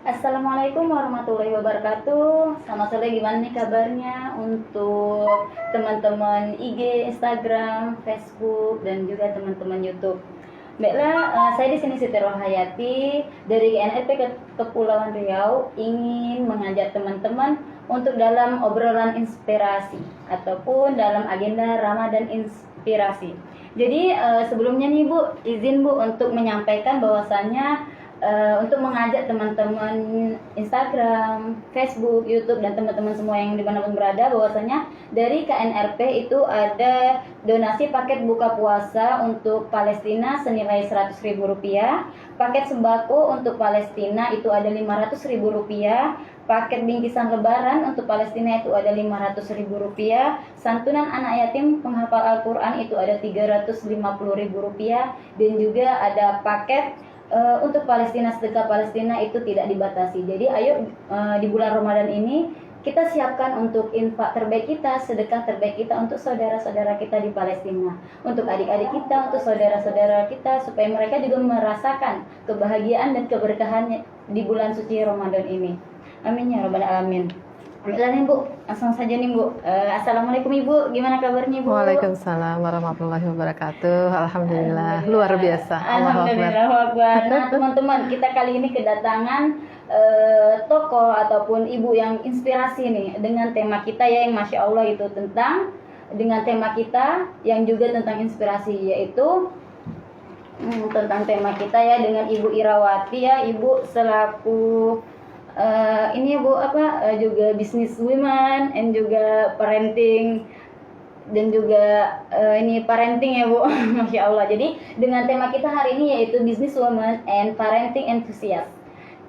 Assalamualaikum warahmatullahi wabarakatuh. Selamat sore, gimana nih kabarnya untuk teman-teman IG, Instagram, Facebook, dan juga teman-teman YouTube. Baiklah, saya di sini Siti Rohayati dari GNRP Kepulauan Riau ingin mengajak teman-teman untuk dalam obrolan inspirasi ataupun dalam agenda Ramadan inspirasi. Jadi sebelumnya nih Bu, izin Bu untuk menyampaikan bahwasannya untuk mengajak teman-teman Instagram, Facebook, YouTube, dan teman-teman semua yang dimanapun berada bahwasanya dari KNRP itu ada donasi paket buka puasa untuk Palestina senilai Rp100.000, paket sembako untuk Palestina itu ada Rp500.000, paket bingkisan lebaran untuk Palestina itu ada Rp500.000, santunan anak yatim penghafal Al-Quran itu ada Rp350.000, dan juga ada paket untuk Palestina, sedekah Palestina itu tidak dibatasi. Jadi ayo di bulan Ramadan ini kita siapkan untuk infak terbaik kita, sedekah terbaik kita untuk saudara-saudara kita di Palestina, untuk adik-adik kita, untuk saudara-saudara kita, supaya mereka juga merasakan kebahagiaan dan keberkahan di bulan suci Ramadan ini. Amin ya rabbal alamin. Baiklah nih Bu, langsung saja nih Bu. Assalamualaikum Ibu, gimana kabarnya Bu? Waalaikumsalam warahmatullahi wabarakatuh. Alhamdulillah, luar biasa. Alhamdulillah. Nah teman-teman, kita kali ini kedatangan tokoh ataupun ibu yang inspirasi nih dengan tema kita ya, yang Masya Allah itu tentang dengan tema kita yang juga tentang inspirasi, yaitu tentang tema kita ya dengan Ibu Irawati ya. Ibu selaku ini Bu juga business women and juga parenting, dan juga ini parenting ya Bu. Masya Allah. Jadi dengan tema kita hari ini yaitu business woman and parenting enthusiast.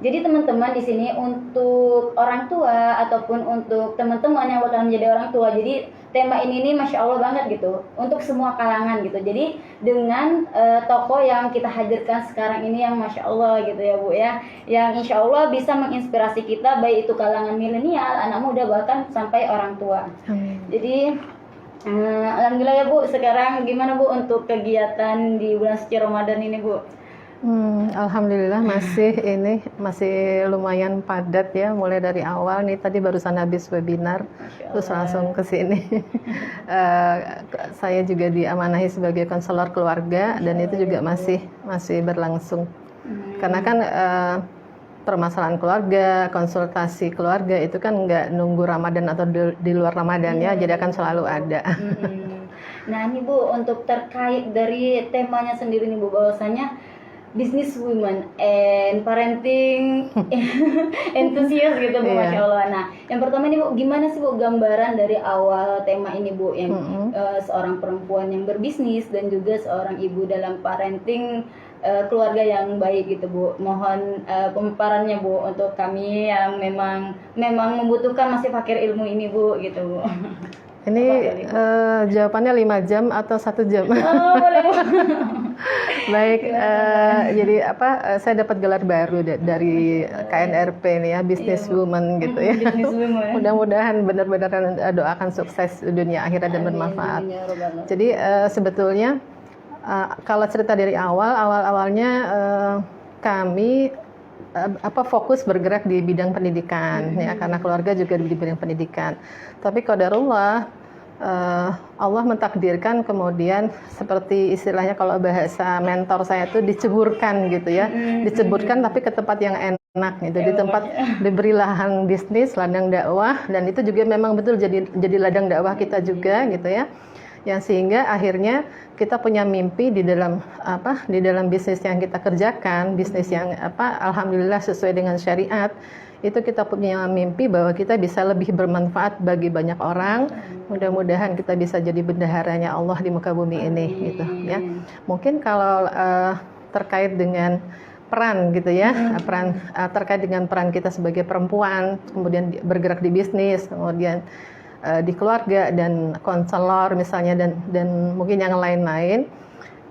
Jadi teman-teman di sini untuk orang tua ataupun untuk teman-teman yang bakal menjadi orang tua. Jadi tema ini nih Masya Allah banget gitu untuk semua kalangan gitu. Jadi dengan tokoh yang kita hadirkan sekarang ini yang Masya Allah gitu ya Bu ya, yang Insya Allah bisa menginspirasi kita baik itu kalangan milenial, anak muda, bahkan sampai orang tua. Amin. Jadi alhamdulillah ya Bu, sekarang gimana Bu untuk kegiatan di bulan suci Ramadan ini Bu? Alhamdulillah masih lumayan padat ya, mulai dari awal nih, tadi barusan habis webinar terus langsung ke sini. Saya juga diamanahi sebagai konselor keluarga dan itu juga masih berlangsung. Karena kan permasalahan keluarga, konsultasi keluarga itu kan nggak nunggu Ramadan atau di luar Ramadan ya, jadi akan selalu ada. Nah ini Bu, untuk terkait dari temanya sendiri nih Bu, bahwasanya business women and parenting enthusiast gitu Bu, Masya Allah. Nah yang pertama ini Bu, gimana sih Bu gambaran dari awal tema ini Bu, yang seorang perempuan yang berbisnis dan juga seorang ibu dalam parenting keluarga yang baik gitu Bu. Mohon pemaparannya Bu untuk kami yang memang membutuhkan, masih fakir ilmu ini Bu gitu Bu. Ini jawabannya 5 jam atau 1 jam? Oh, boleh Bu. Baik, jadi saya dapat gelar baru dari KNRP nih ya, business woman gitu ya. Mudah-mudahan benar-benar doakan sukses dunia akhirat dan bermanfaat. Jadi sebetulnya kalau cerita dari awalnya kami fokus bergerak di bidang pendidikan ya, karena keluarga juga di bidang pendidikan. Tapi qadarullah Allah mentakdirkan kemudian seperti istilahnya kalau bahasa mentor saya itu diceburkan gitu ya, diceburkan tapi ke tempat yang enak gitu, di tempat diberi lahan bisnis, ladang dakwah, dan itu juga memang betul jadi ladang dakwah kita juga gitu ya. Yang sehingga akhirnya kita punya mimpi di dalam bisnis yang kita kerjakan, bisnis yang alhamdulillah sesuai dengan syariat. Itu kita punya mimpi bahwa kita bisa lebih bermanfaat bagi banyak orang. Mudah-mudahan kita bisa jadi bendaharanya Allah di muka bumi ini gitu ya. Mungkin kalau terkait dengan peran gitu ya, terkait dengan peran kita sebagai perempuan, kemudian bergerak di bisnis, kemudian di keluarga dan konselor misalnya, dan mungkin yang lain-lain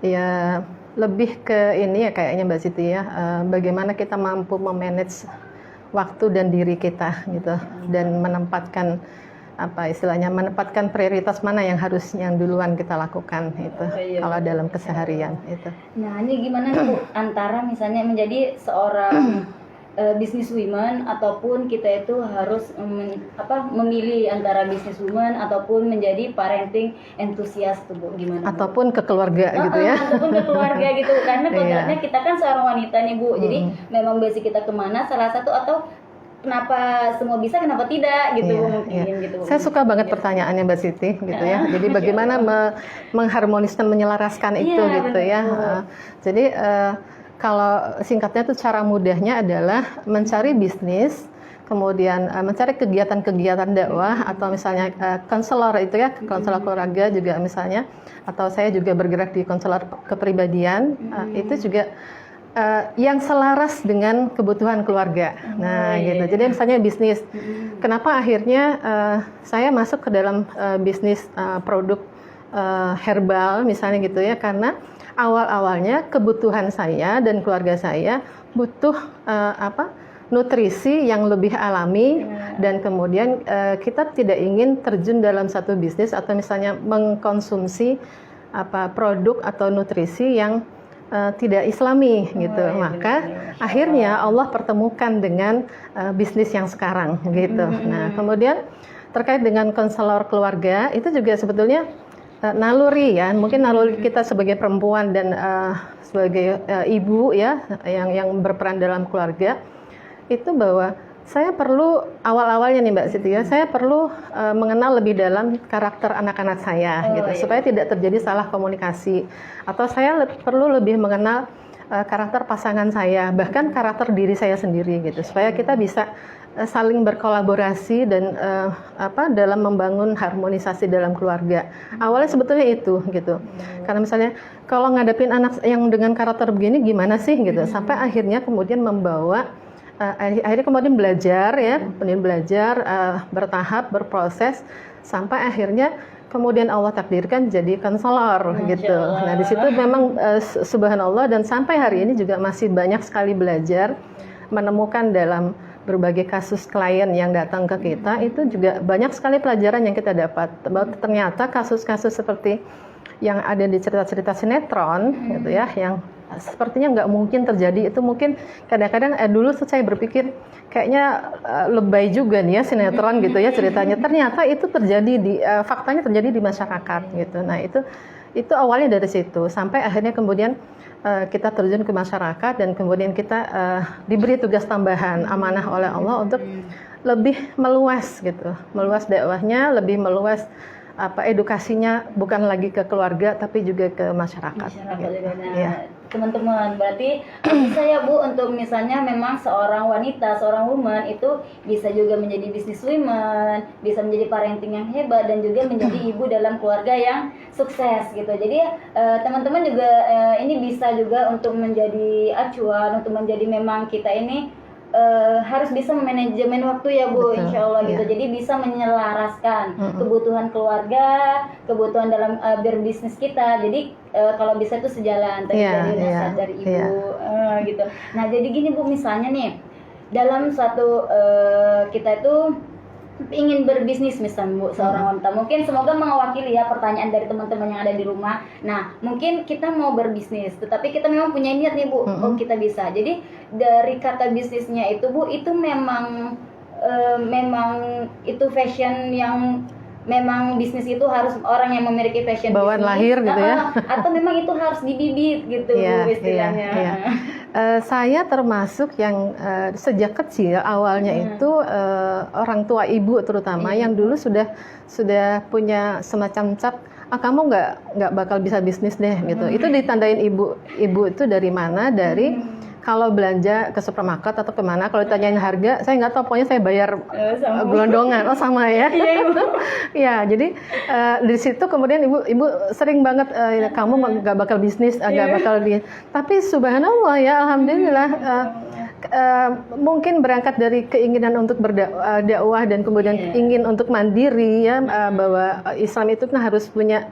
ya, lebih ke ini ya kayaknya Mbak Siti ya, bagaimana kita mampu memanage waktu dan diri kita gitu, dan menempatkan menempatkan prioritas mana yang duluan kita lakukan itu kalau dalam keseharian itu. Nah ini gimana nih Bu, antara misalnya menjadi seorang business women ataupun kita itu harus memilih antara business women ataupun menjadi parenting enthusiast tuh Bu, gimana Bu? Ataupun ke keluarga gitu ya. Ataupun ke keluarga gitu, karena kodratnya kita kan seorang wanita nih Bu, jadi memang basic kita kemana salah satu atau kenapa semua bisa kenapa tidak gitu Bu, mungkin gitu Bu. Saya suka banget pertanyaannya Mbak Siti gitu ya. Jadi bagaimana mengharmoniskan menyelaraskan itu gitu ya. Jadi kalau singkatnya tuh cara mudahnya adalah mencari bisnis, kemudian mencari kegiatan-kegiatan dakwah atau misalnya konselor itu ya, konselor keluarga juga misalnya, atau saya juga bergerak di konselor kepribadian, itu juga yang selaras dengan kebutuhan keluarga. Nah, gitu. Jadi misalnya bisnis. Kenapa akhirnya saya masuk ke dalam bisnis produk herbal misalnya gitu ya, karena awal-awalnya kebutuhan saya dan keluarga saya butuh nutrisi yang lebih alami, dan kemudian kita tidak ingin terjun dalam satu bisnis atau misalnya mengkonsumsi produk atau nutrisi yang tidak islami gitu. Maka akhirnya Allah pertemukan dengan bisnis yang sekarang gitu. Nah, kemudian terkait dengan konselor keluarga itu juga sebetulnya naluri ya, mungkin naluri kita sebagai perempuan dan sebagai ibu ya yang berperan dalam keluarga, itu bahwa saya perlu awal-awalnya nih Mbak Siti ya, saya perlu mengenal lebih dalam karakter anak-anak saya gitu, supaya tidak terjadi salah komunikasi, atau saya perlu lebih mengenal karakter pasangan saya, bahkan karakter diri saya sendiri gitu, supaya kita bisa saling berkolaborasi dan dalam membangun harmonisasi dalam keluarga. Awalnya sebetulnya itu gitu. Karena misalnya kalau ngadepin anak yang dengan karakter begini gimana sih gitu. Sampai akhirnya kemudian membawa akhirnya kemudian belajar ya, kemudian belajar bertahap, berproses sampai akhirnya kemudian Allah takdirkan jadi konselor gitu. Nah, di situ memang subhanallah, dan sampai hari ini juga masih banyak sekali belajar, menemukan dalam berbagai kasus klien yang datang ke kita, itu juga banyak sekali pelajaran yang kita dapat. Ternyata kasus-kasus seperti yang ada di cerita-cerita sinetron gitu ya, yang sepertinya nggak mungkin terjadi, itu mungkin kadang-kadang dulu saya berpikir kayaknya lebay juga nih ya sinetron gitu ya ceritanya. Ternyata itu terjadi faktanya terjadi di masyarakat gitu. Nah, itu awalnya dari situ sampai akhirnya kemudian kita terjun ke masyarakat, dan kemudian kita diberi tugas tambahan amanah oleh Allah untuk lebih meluas gitu, meluas dakwahnya, lebih meluas edukasinya, bukan lagi ke keluarga tapi juga ke masyarakat. Gitu. Nah, teman-teman, berarti bisa ya Bu, untuk misalnya memang seorang wanita, seorang woman itu bisa juga menjadi business women, bisa menjadi parenting yang hebat, dan juga menjadi ibu dalam keluarga yang sukses gitu. Jadi teman-teman juga ini bisa juga untuk menjadi acuan, untuk menjadi memang kita ini harus bisa manajemen waktu ya Bu, insya Allah gitu. Jadi bisa menyelaraskan kebutuhan keluarga, kebutuhan dalam berbisnis kita. Jadi kalau bisa itu sejalan tadi dari nasihat dari ibu gitu. Nah, jadi gini Bu, misalnya nih dalam suatu kita itu ingin berbisnis misalnya Bu, seorang wanita, mungkin semoga mewakili ya pertanyaan dari teman-teman yang ada di rumah. Nah, mungkin kita mau berbisnis, tetapi kita memang punya niat nih Bu, oh kita bisa. Jadi dari kata bisnisnya itu Bu, itu memang itu fashion yang memang bisnis itu harus orang yang memiliki fashion bawaan bisnis, lahir gitu ya, atau memang itu harus dibibit gitu Bu istilahnya. Saya termasuk yang sejak kecil awalnya itu orang tua ibu terutama yang dulu sudah punya semacam cap, kamu nggak bakal bisa bisnis deh gitu. Itu ditandain ibu itu dari mana? Dari kalau belanja ke supermarket atau kemana, kalau ditanyain harga, saya nggak tahu, pokoknya saya bayar gelondongan. Oh sama ya. Ya, jadi di situ kemudian ibu sering banget kamu nggak bakal bisnis, nggak bakal tapi subhanallah ya, alhamdulillah. Mungkin berangkat dari keinginan untuk berdakwah dan kemudian ingin untuk mandiri ya, bahwa Islam itu kan harus punya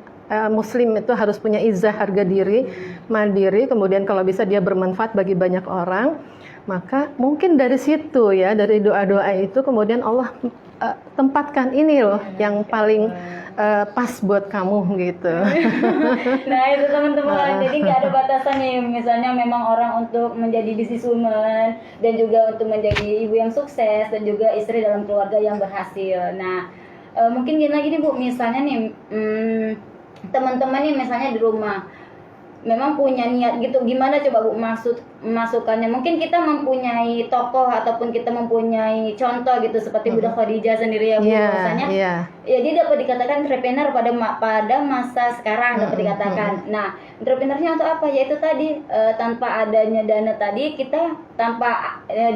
Muslim itu harus punya izzah, harga diri, mandiri, kemudian kalau bisa dia bermanfaat bagi banyak orang. Maka mungkin dari situ ya, dari doa-doa itu kemudian Allah tempatkan ini loh yang paling pas buat kamu gitu. Nah itu teman-teman, jadi nggak ada batasannya. Misalnya memang orang untuk menjadi businesswoman dan juga untuk menjadi ibu yang sukses dan juga istri dalam keluarga yang berhasil. Nah mungkin gini lagi nih Bu, misalnya nih teman-teman nih misalnya di rumah memang punya niat gitu, gimana coba Bu masukannya? Mungkin kita mempunyai tokoh ataupun kita mempunyai contoh gitu seperti Bunda Khadijah sendiri ya Bu, misalnya ya dia dapat dikatakan entrepreneur pada masa sekarang dapat dikatakan. Nah entrepreneurnya untuk apa? Yaitu tadi tanpa adanya dana tadi kita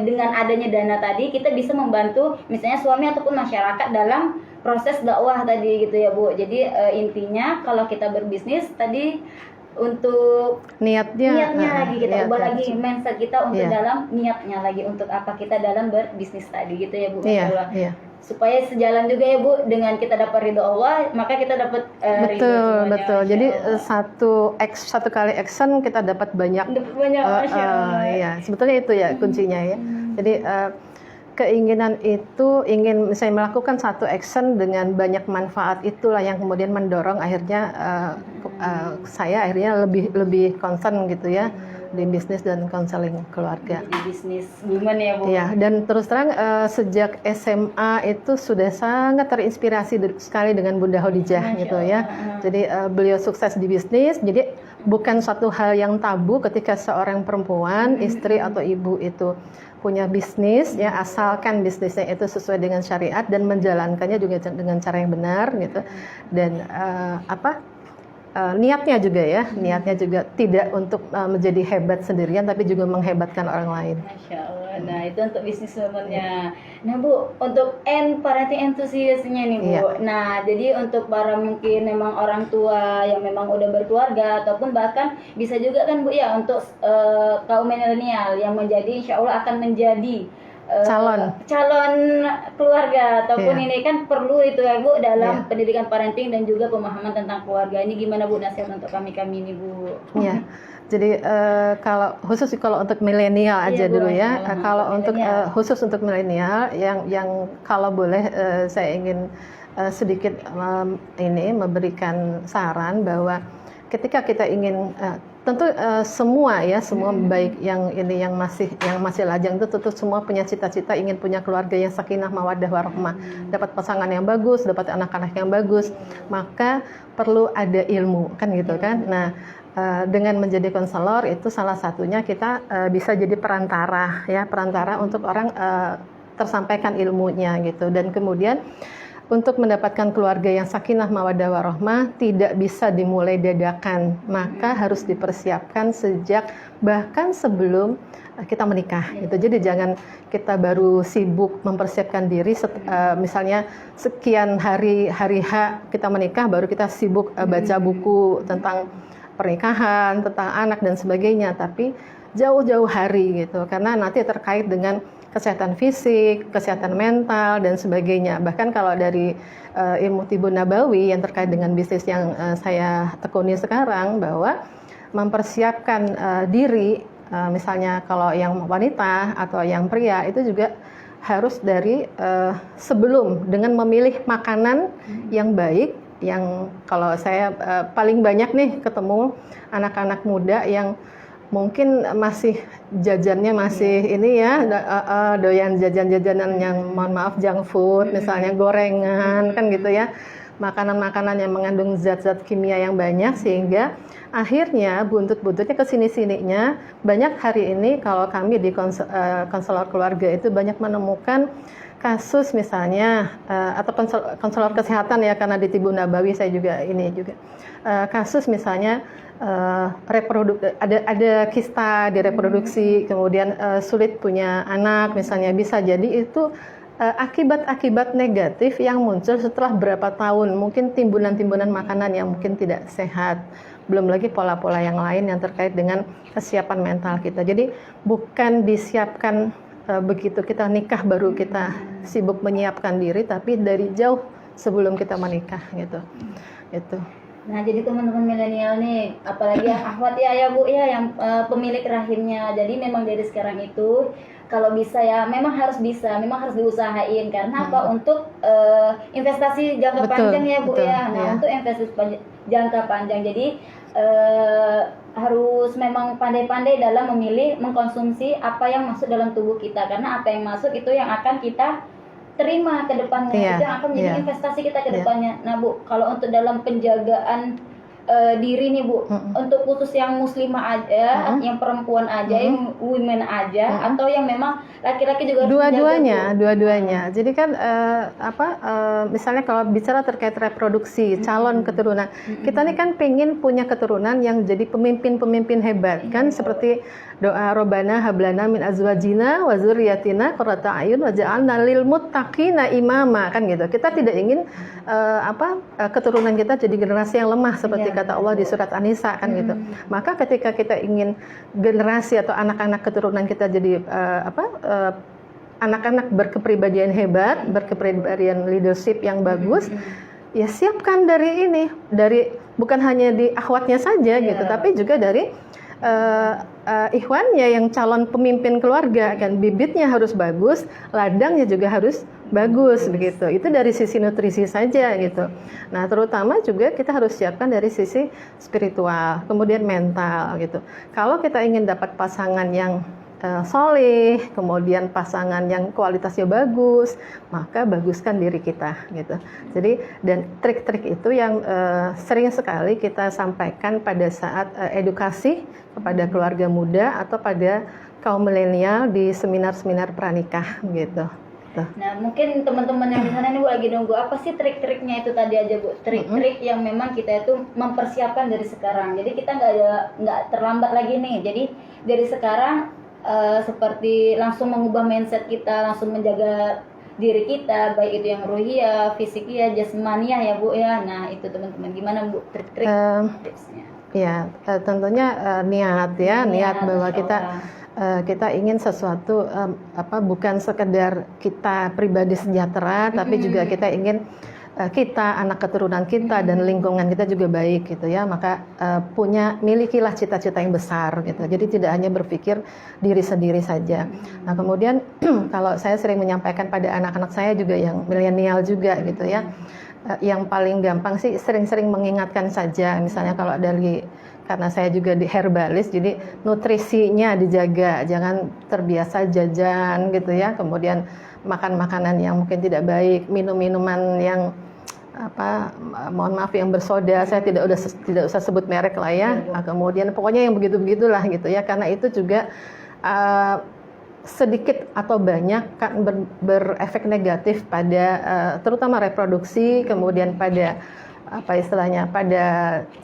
dengan adanya dana tadi kita bisa membantu misalnya suami ataupun masyarakat dalam proses dakwah tadi gitu ya Bu. Jadi intinya kalau kita berbisnis tadi untuk niatnya lagi kita ubah lagi mindset kita untuk dalam niatnya lagi untuk apa kita dalam berbisnis tadi gitu ya Bu. Supaya sejalan juga ya Bu dengan kita dapat ridho Allah, maka kita dapat ridho semuanya. Betul. Jadi satu kali action kita dapat banyak. Iya, sebetulnya itu ya kuncinya ya. Jadi keinginan itu ingin misalnya melakukan satu action dengan banyak manfaat, itulah yang kemudian mendorong akhirnya saya akhirnya lebih concern gitu ya di bisnis dan konseling keluarga. Di bisnis woman ya Bu. Ya, dan terus terang sejak SMA itu sudah sangat terinspirasi sekali dengan Bunda Khadijah gitu ya. Jadi beliau sukses di bisnis, jadi bukan suatu hal yang tabu ketika seorang perempuan, istri atau ibu itu punya bisnis ya, asalkan bisnisnya itu sesuai dengan syariat dan menjalankannya juga dengan cara yang benar gitu. Dan niatnya juga tidak untuk menjadi hebat sendirian tapi juga menghebatkan orang lain. Masya Allah. Nah itu untuk bisnis woman-nya. Nah Bu, untuk parenting enthusiast-nya nih Bu. Nah jadi untuk para mungkin memang orang tua yang memang udah berkeluarga ataupun bahkan bisa juga kan Bu ya untuk kaum milenial yang menjadi insya Allah akan menjadi calon keluarga ataupun ini kan perlu itu ya Bu dalam pendidikan parenting dan juga pemahaman tentang keluarga. Ini gimana Bu nasihat untuk kami ini Bu? Iya. Jadi kalau untuk milenial aja dulu ya. Kalau untuk khusus untuk milenial yang kalau boleh saya ingin sedikit memberikan saran bahwa ketika kita ingin tentu semua baik yang masih lajang itu tentu semua punya cita-cita ingin punya keluarga yang sakinah mawaddah warahmah, dapat pasangan yang bagus, dapat anak-anak yang bagus, maka perlu ada ilmu kan gitu kan. Nah dengan menjadi konselor itu salah satunya kita bisa jadi perantara untuk orang tersampaikan ilmunya gitu. Dan kemudian untuk mendapatkan keluarga yang sakinah mawaddah warahmah tidak bisa dimulai dadakan, maka harus dipersiapkan bahkan sebelum kita menikah gitu. Jadi jangan kita baru sibuk mempersiapkan diri misalnya sekian hari H kita menikah baru kita sibuk baca buku tentang pernikahan, tentang anak dan sebagainya, tapi jauh-jauh hari gitu, karena nanti terkait dengan kesehatan fisik, kesehatan mental dan sebagainya. Bahkan kalau dari ilmu Tibbun Nabawi yang terkait dengan bisnis yang saya tekuni sekarang, bahwa mempersiapkan diri, misalnya kalau yang wanita atau yang pria itu juga harus dari sebelum dengan memilih makanan yang baik. Yang kalau saya paling banyak nih ketemu anak-anak muda yang mungkin masih jajannya masih doyan jajan-jajanan yang mohon maaf junk food, misalnya gorengan kan gitu ya, makanan-makanan yang mengandung zat-zat kimia yang banyak, sehingga akhirnya buntut-buntutnya kesini-sininya banyak. Hari ini kalau kami di konselor keluarga itu banyak menemukan kasus misalnya atau konselor kesehatan ya, karena di Tibbun Nabawi saya juga kasus misalnya ada kista di reproduksi, kemudian sulit punya anak misalnya, bisa jadi itu akibat-akibat negatif yang muncul setelah berapa tahun, mungkin timbunan-timbunan makanan yang mungkin tidak sehat, belum lagi pola-pola yang lain yang terkait dengan kesiapan mental kita. Jadi bukan disiapkan begitu kita nikah baru kita sibuk menyiapkan diri, tapi dari jauh sebelum kita menikah gitu. Itu. Nah jadi teman-teman milenial nih, apalagi yang akhwat ya Bu ya, yang pemilik rahimnya. Jadi memang dari sekarang itu kalau bisa ya memang harus diusahain karena apa, untuk investasi jangka Betul, panjang ya Bu betul, ya. Nah iya. untuk investasi jangka panjang, jadi harus memang pandai-pandai dalam memilih mengkonsumsi apa yang masuk dalam tubuh kita, karena apa yang masuk itu yang akan kita terima ke depannya, Iya, itu yang akan menjadi iya. investasi kita ke Iya. depannya. Nah Bu, kalau untuk dalam penjagaan diri nih Bu, untuk khusus yang muslimah aja, yang perempuan aja, yang women aja, atau yang memang laki-laki juga harus Dua-duanya, dijaga, Bu? dua-duanya. Jadi kan misalnya kalau bicara terkait reproduksi, calon keturunan, kita nih kan pengen punya keturunan yang jadi pemimpin-pemimpin hebat, kan seperti doa Robbana hablana min azwajina wa dzurriyyatina qurrata a'yun waj'alna lil muttaqina imama, kan gitu. Kita tidak ingin keturunan kita jadi generasi yang lemah seperti kata Allah di surat An-Nisa, kan gitu. Maka ketika kita ingin generasi atau anak-anak keturunan kita jadi anak-anak berkepribadian hebat, berkepribadian leadership yang bagus, ya siapkan dari ini, dari bukan hanya di akhwatnya saja gitu, tapi juga dari ikhwannya yang calon pemimpin keluarga, kan bibitnya harus bagus, ladangnya juga harus bagus begitu. Itu dari sisi nutrisi saja gitu. Nah, terutama juga kita harus siapkan dari sisi spiritual, kemudian mental gitu. Kalau kita ingin dapat pasangan yang soleh, kemudian pasangan yang kualitasnya bagus, maka baguskan diri kita gitu. Jadi dan trik-trik itu yang sering sekali kita sampaikan pada saat edukasi kepada keluarga muda atau pada kaum milenial di seminar-seminar pranikah gitu. Nah mungkin teman-teman yang di sana ini Bu lagi nunggu apa sih trik-triknya itu tadi aja Bu, trik-trik yang memang kita itu mempersiapkan dari sekarang. Jadi kita nggak terlambat lagi nih. Jadi dari sekarang seperti langsung mengubah mindset kita, langsung menjaga diri kita, baik itu yang ruhiyah, fisikiyah, jasmaniah ya Bu ya. Nah itu teman-teman gimana Bu trik-trik tipsnya? Ya tentunya niat bahwa kita ingin sesuatu bukan sekedar kita pribadi sejahtera, tapi juga kita ingin kita, anak keturunan kita dan lingkungan kita juga baik gitu ya. Maka milikilah cita-cita yang besar gitu. Jadi tidak hanya berpikir diri sendiri saja. Nah, kemudian kalau saya sering menyampaikan pada anak-anak saya juga yang milenial juga gitu ya. Yang paling gampang sih sering-sering mengingatkan saja, misalnya kalau karena saya juga di herbalis, jadi nutrisinya dijaga, jangan terbiasa jajan gitu ya, kemudian makan makanan yang mungkin tidak baik, minum minuman yang mohon maaf yang bersoda, saya tidak usah sebut merek lah ya, kemudian pokoknya yang begitu-begitulah gitu ya, karena itu juga sedikit atau banyak kan berefek negatif pada terutama reproduksi, kemudian pada pada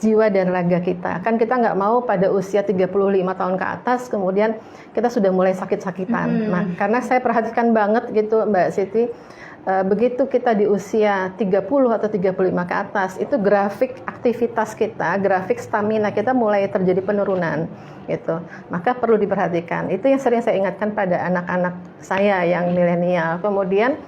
jiwa dan raga kita. Kan kita nggak mau pada usia 35 tahun ke atas kemudian kita sudah mulai sakit-sakitan. Nah, karena saya perhatikan banget gitu Mbak Siti, begitu kita di usia 30 atau 35 ke atas, itu grafik aktivitas kita, grafik stamina kita mulai terjadi penurunan gitu. Maka perlu diperhatikan. Itu yang sering saya ingatkan pada anak-anak saya yang milenial. Kemudian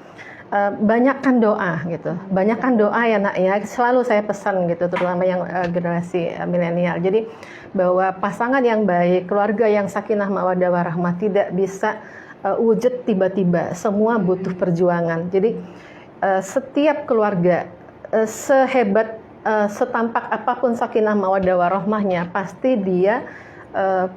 banyakkan doa gitu. Banyakkan doa ya Nak ya. Selalu saya pesan gitu, terutama yang generasi milenial. Jadi bahwa pasangan yang baik, keluarga yang sakinah mawaddah warahmah tidak bisa wujud tiba-tiba, semua butuh perjuangan. Jadi setiap keluarga sehebat, setampak apapun sakinah mawaddah warahmahnya, pasti dia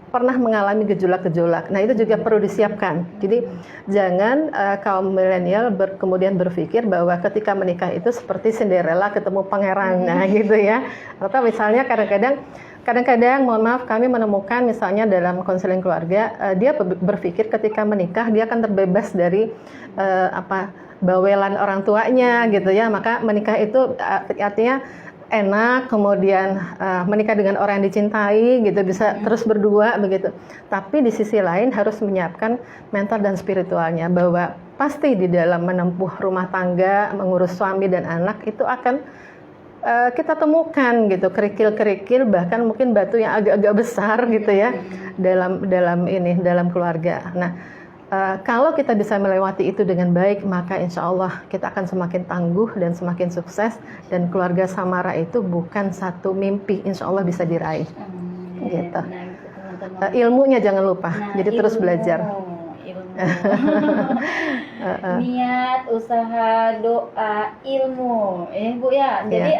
pernah mengalami gejolak-gejolak. Nah itu juga perlu disiapkan. Jadi jangan kaum milenial kemudian berpikir bahwa ketika menikah itu seperti Cinderella ketemu pangeran, nah gitu ya. Atau misalnya kadang-kadang mohon maaf kami menemukan misalnya dalam konseling keluarga, dia berpikir ketika menikah dia akan terbebas dari bawelan orang tuanya gitu ya. Maka menikah itu artinya enak, kemudian menikah dengan orang yang dicintai gitu, bisa terus berdua begitu. Tapi di sisi lain harus menyiapkan mental dan spiritualnya, bahwa pasti di dalam menempuh rumah tangga, mengurus suami dan anak itu akan kita temukan gitu kerikil-kerikil, bahkan mungkin batu yang agak-agak besar gitu ya dalam keluarga. Nah, kalau kita bisa melewati itu dengan baik, maka insya Allah kita akan semakin tangguh dan semakin sukses, dan keluarga Samara itu bukan satu mimpi, insya Allah bisa diraih. Gitu. Ilmunya jangan lupa, jadi terus belajar. Niat, usaha, doa, ilmu, Bu ya. Jadi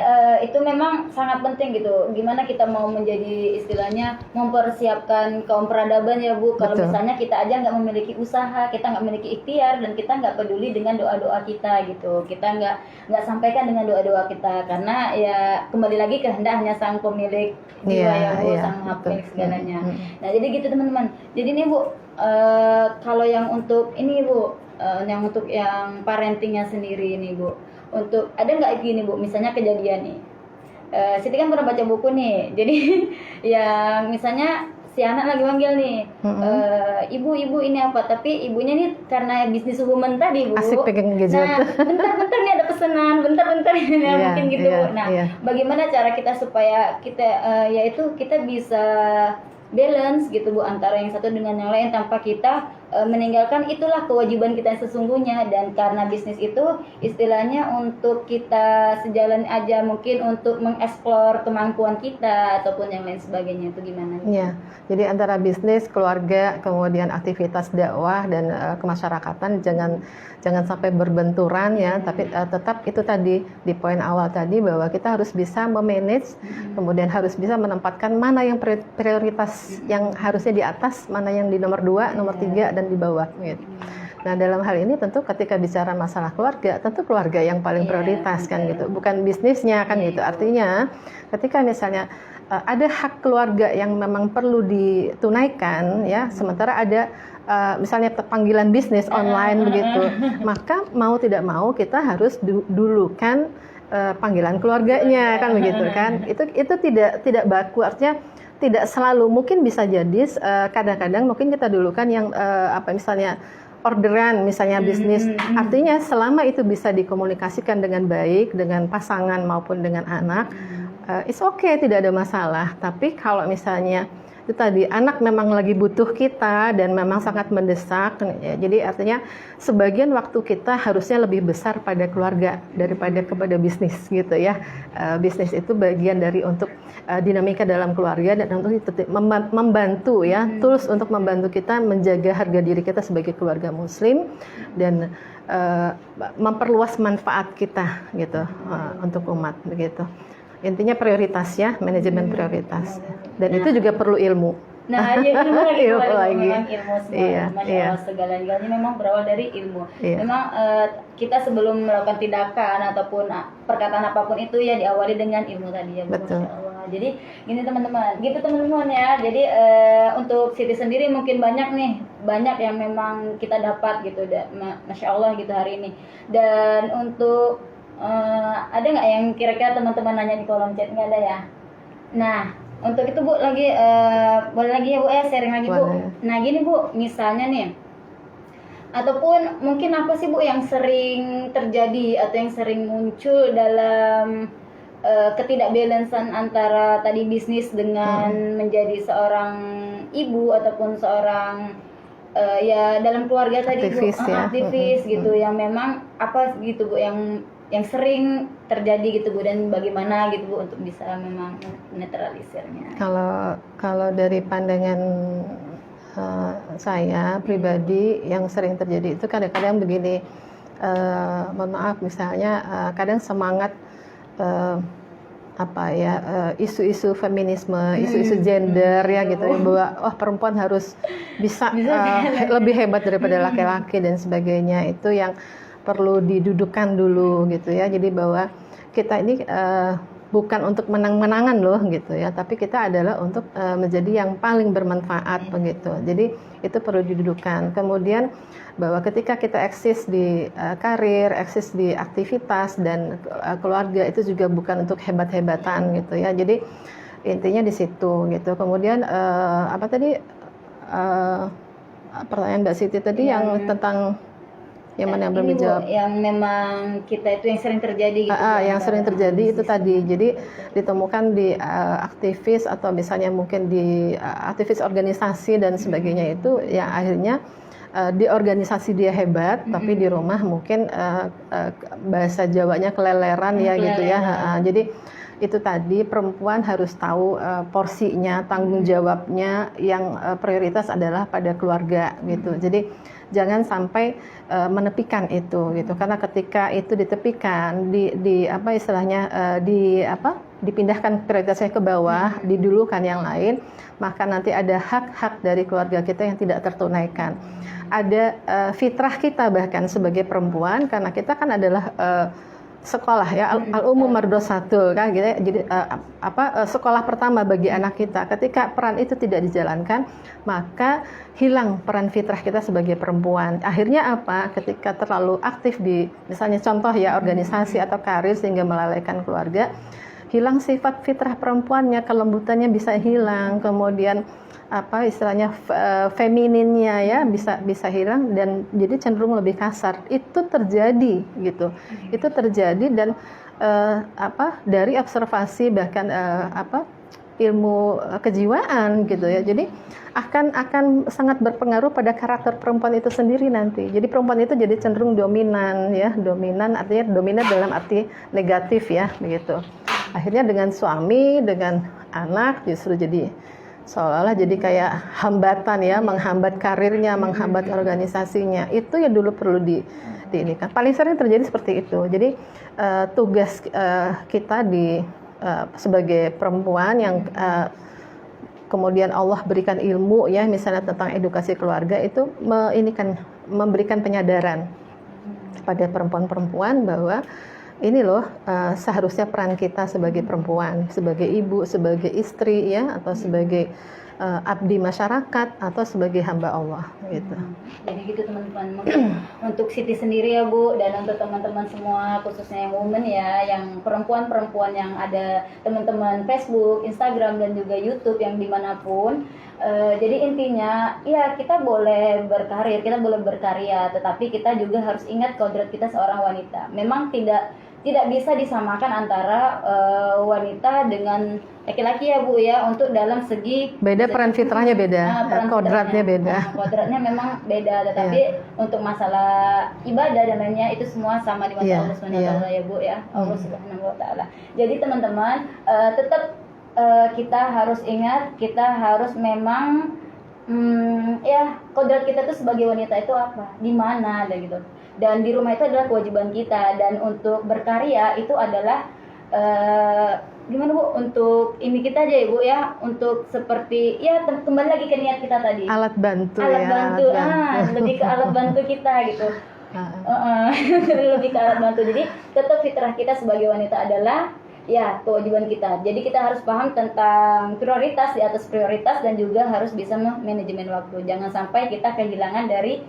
itu memang sangat penting gitu. Gimana kita mau menjadi istilahnya mempersiapkan kaum peradaban ya Bu. Kalau misalnya kita aja nggak memiliki usaha, kita nggak memiliki ikhtiar, dan kita nggak peduli dengan doa-doa kita gitu. Kita nggak sampaikan dengan doa-doa kita, karena ya kembali lagi kehendak hanya sang pemilik jiwa ya Bu, sang pemilik segalanya. Nah jadi gitu teman-teman. Jadi nih Bu, kalau yang untuk ini Bu, yang untuk yang parentingnya sendiri nih Bu, untuk ada nggak gini Bu, misalnya kejadian nih, Siti kan pernah baca buku nih, jadi yang misalnya si anak lagi manggil nih, ibu ini apa, tapi ibunya nih karena bisnis woman tadi Bu, asik pegang gadget. Nah bentar nih ada pesanan, bentar ini mungkin gitu Bu. Nah bagaimana cara kita supaya kita yaitu kita bisa balance gitu Bu, antara yang satu dengan yang lain tanpa kita meninggalkan itulah kewajiban kita yang sesungguhnya. Dan karena bisnis itu istilahnya untuk kita sejalan aja, mungkin untuk mengeksplor kemampuan kita ataupun yang lain sebagainya, itu gimana? Iya, jadi antara bisnis, keluarga, kemudian aktivitas dakwah dan kemasyarakatan jangan sampai berbenturan ya, tapi tetap itu tadi di poin awal tadi bahwa kita harus bisa memanage, kemudian harus bisa menempatkan mana yang prioritas yang harusnya di atas, mana yang di nomor 2, nomor 3 dan di bawah gitu. Nah dalam hal ini tentu ketika bicara masalah keluarga, tentu keluarga yang paling prioritas kan gitu, bukan bisnisnya kan gitu. Artinya ketika misalnya ada hak keluarga yang memang perlu ditunaikan ya, sementara ada misalnya panggilan bisnis online begitu, maka mau tidak mau kita harus dulukan panggilan keluarganya kan begitu kan. Itu tidak baku, artinya tidak selalu, mungkin bisa jadi kadang-kadang mungkin kita dulukan yang misalnya orderan, misalnya bisnis. Artinya selama itu bisa dikomunikasikan dengan baik dengan pasangan maupun dengan anak, it's okay, tidak ada masalah. Tapi kalau misalnya itu tadi anak memang lagi butuh kita dan memang sangat mendesak ya, jadi artinya sebagian waktu kita harusnya lebih besar pada keluarga daripada kepada bisnis gitu ya. Bisnis itu bagian dari untuk dinamika dalam keluarga dan untuk membantu ya, tools untuk membantu kita menjaga harga diri kita sebagai keluarga muslim dan memperluas manfaat kita gitu untuk umat begitu. Intinya prioritas ya, manajemen prioritas. Dan itu juga perlu ilmu. Nah, ya ilmu lagi, memang ilmu semua. Masya Allah, segala-galanya memang berawal dari ilmu. Memang kita sebelum melakukan tindakan ataupun perkataan apapun itu ya diawali dengan ilmu tadi ya. Betul. Masya Allah. Jadi gini teman-teman ya. Jadi untuk Siti sendiri mungkin banyak yang memang kita dapat gitu, Masya Allah gitu hari ini. Dan untuk ada nggak yang kira-kira teman-teman nanya di kolom chat? Nggak ada ya? Nah, untuk itu Bu lagi boleh lagi ya Bu sharing lagi Bu. Nah gini Bu, misalnya nih, ataupun mungkin apa sih Bu yang sering terjadi atau yang sering muncul dalam ketidakbalansan antara tadi bisnis dengan menjadi seorang ibu ataupun seorang ya dalam keluarga tadi Bu, aktivis gitu, yang memang apa gitu Bu yang sering terjadi gitu Bu, dan bagaimana gitu Bu untuk bisa memang menetralisirnya? Kalau dari pandangan saya pribadi yang sering terjadi itu kadang-kadang begini, mohon maaf misalnya kadang semangat isu-isu feminisme, isu-isu gender ya gitu, bahwa perempuan harus bisa lebih hebat daripada laki-laki dan sebagainya, itu yang perlu didudukkan dulu gitu ya. Jadi bahwa kita ini bukan untuk menang-menangan loh gitu ya, tapi kita adalah untuk menjadi yang paling bermanfaat begitu. Jadi itu perlu didudukkan. Kemudian bahwa ketika kita eksis di karir, eksis di aktivitas dan keluarga, itu juga bukan untuk hebat-hebatan gitu ya. Jadi intinya di situ gitu. Kemudian pertanyaan Mbak Siti tadi yang tentang yang mana yang belum dijawab? Yang memang kita itu yang sering terjadi gitu. Yang sering terjadi itu tadi. Jadi ditemukan di aktivis atau misalnya mungkin di aktivis organisasi dan sebagainya, itu yang akhirnya di organisasi dia hebat, tapi di rumah mungkin bahasa Jawanya keleleran ya gitu ya. Jadi itu tadi perempuan harus tahu porsinya, tanggung jawabnya yang prioritas adalah pada keluarga gitu. Jadi jangan sampai menepikan itu gitu, karena ketika itu ditepikan, di apa istilahnya dipindahkan prioritasnya ke bawah, didulukan yang lain, maka nanti ada hak-hak dari keluarga kita yang tidak tertunaikan. Ada fitrah kita bahkan sebagai perempuan, karena kita kan adalah sekolah ya, al-ummu madrasatul kan gitu ya. Jadi sekolah pertama bagi anak kita. Ketika peran itu tidak dijalankan, maka hilang peran fitrah kita sebagai perempuan. Akhirnya apa? Ketika terlalu aktif di misalnya contoh ya organisasi atau karir sehingga melalaikan keluarga, hilang sifat fitrah perempuannya, kelembutannya bisa hilang, kemudian apa istilahnya femininnya ya bisa hilang dan jadi cenderung lebih kasar. Itu terjadi gitu. Itu terjadi dan dari observasi bahkan ilmu kejiwaan gitu ya. Jadi akan sangat berpengaruh pada karakter perempuan itu sendiri nanti. Jadi perempuan itu jadi cenderung dominan ya. Dominan artinya dominan dalam arti negatif ya begitu. Akhirnya dengan suami, dengan anak justru jadi seolah-olah jadi kayak hambatan ya, menghambat karirnya, menghambat organisasinya. Itu yang dulu perlu diinikan. Paling sering terjadi seperti itu. Jadi tugas kita sebagai perempuan yang kemudian Allah berikan ilmu ya, misalnya tentang edukasi keluarga, itu memberikan penyadaran pada perempuan-perempuan bahwa ini loh seharusnya peran kita sebagai perempuan, sebagai ibu, sebagai istri ya, atau sebagai abdi masyarakat atau sebagai hamba Allah gitu. Jadi gitu teman-teman, mungkin untuk Siti sendiri ya Bu, dan untuk teman-teman semua khususnya yang women ya, yang perempuan-perempuan yang ada teman-teman Facebook, Instagram dan juga YouTube yang dimanapun. Jadi intinya ya kita boleh berkarir, kita boleh berkarya, tetapi kita juga harus ingat kodrat kita seorang wanita. Memang tidak bisa disamakan antara wanita dengan laki-laki ya Bu ya, untuk dalam segi beda peran fitrahnya beda, kodratnya beda. Kodratnya memang beda, tetapi untuk masalah ibadah dan lainnya itu semua sama di mata Allah Subhanahu wa taala ya Bu ya. Allah Subhanahu wa taala. Jadi teman-teman tetap kita harus ingat, kita harus memang ya kodrat kita tuh sebagai wanita itu apa, di mana ada gitu. Dan di rumah itu adalah kewajiban kita, dan untuk berkarya itu adalah gimana Bu, untuk ini kita aja ya Bu ya, untuk seperti ya kembali lagi ke niat kita tadi, alat bantu, lebih ke alat bantu kita gitu. Lebih ke alat bantu. Jadi tetap fitrah kita sebagai wanita adalah ya kewajiban kita. Jadi kita harus paham tentang prioritas di atas prioritas, dan juga harus bisa manajemen waktu. Jangan sampai kita kehilangan dari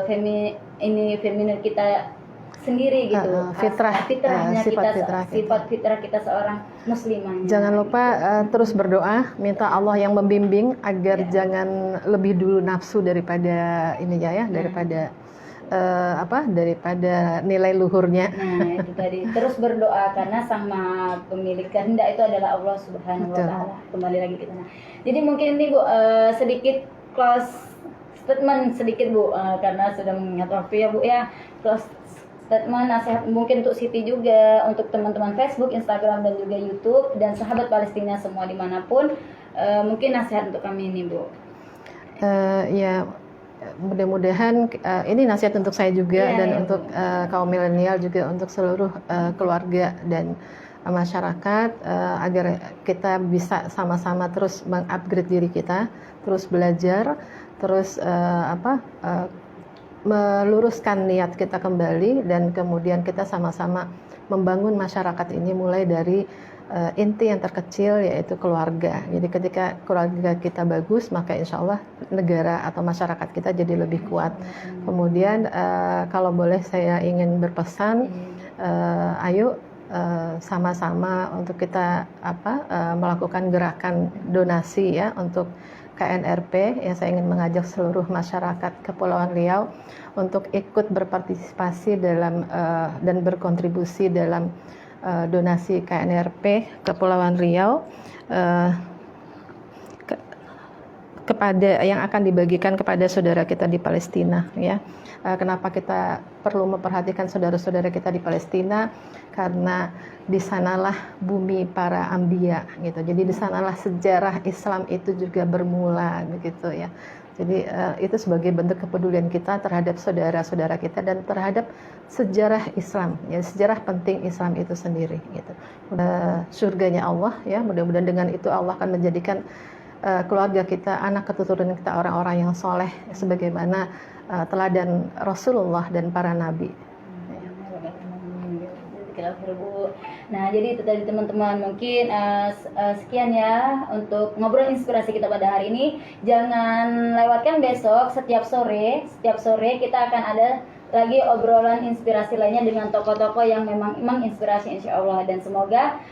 feminin kita sendiri gitu. Fitrahnya sifat fitrah kita seorang muslimah. Jangan lupa terus berdoa, minta Allah yang membimbing agar jangan lebih dulu nafsu daripada daripada daripada nilai luhurnya. Nah, itu tadi. Terus berdoa karena sama pemilik kehendak itu adalah Allah Subhanahu wa taala. Kembali lagi ke sana. Jadi mungkin ini Bu sedikit close statement sedikit Bu, karena sudah mengingat waktu ya Bu ya. Close statement, nasihat mungkin untuk Siti juga, untuk teman-teman Facebook, Instagram dan juga YouTube, dan sahabat Palestina semua dimanapun, mungkin nasihat untuk kami ini Bu. Ya mudah-mudahan ini nasihat untuk saya juga dan untuk kaum milenial juga, untuk seluruh keluarga dan masyarakat, agar kita bisa sama-sama terus mengupgrade diri kita, terus belajar, terus meluruskan niat kita kembali, dan kemudian kita sama-sama membangun masyarakat ini mulai dari inti yang terkecil, yaitu keluarga. Jadi ketika keluarga kita bagus, maka insya Allah negara atau masyarakat kita jadi lebih kuat. Kemudian kalau boleh saya ingin berpesan, ayo sama-sama untuk kita melakukan gerakan donasi ya untuk KNRP. Yang saya ingin mengajak seluruh masyarakat Kepulauan Riau untuk ikut berpartisipasi dalam dan berkontribusi dalam donasi KNRP Kepulauan Riau. yang akan dibagikan kepada saudara kita di Palestina, ya. Kenapa kita perlu memperhatikan saudara-saudara kita di Palestina? Karena di sanalah bumi para anbiya, gitu. Jadi di sanalah sejarah Islam itu juga bermula, begitu ya. Jadi itu sebagai bentuk kepedulian kita terhadap saudara-saudara kita dan terhadap sejarah Islam, ya, sejarah penting Islam itu sendiri, gitu. Surganya Allah, ya. Mudah-mudahan dengan itu Allah akan menjadikan keluarga kita, anak keturunan kita orang-orang yang soleh sebagaimana teladan Rasulullah dan para nabi. Nah, jadi itu tadi teman-teman, mungkin sekian ya untuk ngobrol inspirasi kita pada hari ini. Jangan lewatkan besok setiap sore kita akan ada lagi obrolan inspirasi lainnya dengan tokoh-tokoh yang memang menginspirasi insya Allah, dan semoga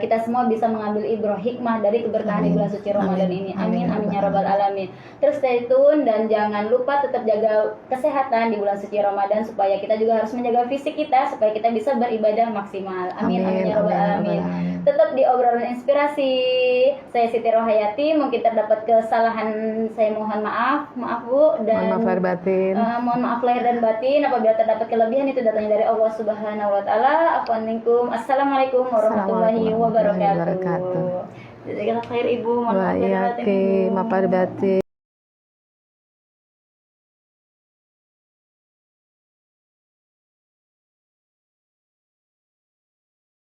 kita semua bisa mengambil ibrah hikmah dari keberkahan di bulan suci Ramadan ini. Amin amin ya rabbal alamin. Terus stay tune dan jangan lupa tetap jaga kesehatan di bulan suci Ramadan supaya kita juga harus menjaga fisik kita supaya kita bisa beribadah maksimal. Amin amin ya rabbal alamin. Tetap di obrolan inspirasi. Saya Siti Rohayati, mungkin terdapat kesalahan saya mohon maaf Bu, dan mohon maaf lahir batin. Mohon maaf lahir dan batin. Apabila terdapat kelebihan itu datangnya dari Allah Subhanahu wa taala. Afwan minkum. Assalamualaikum warahmatullahi wabarakatuh. Jazakallahu khair Ibu. Wa iyaki, maaf lahir batin.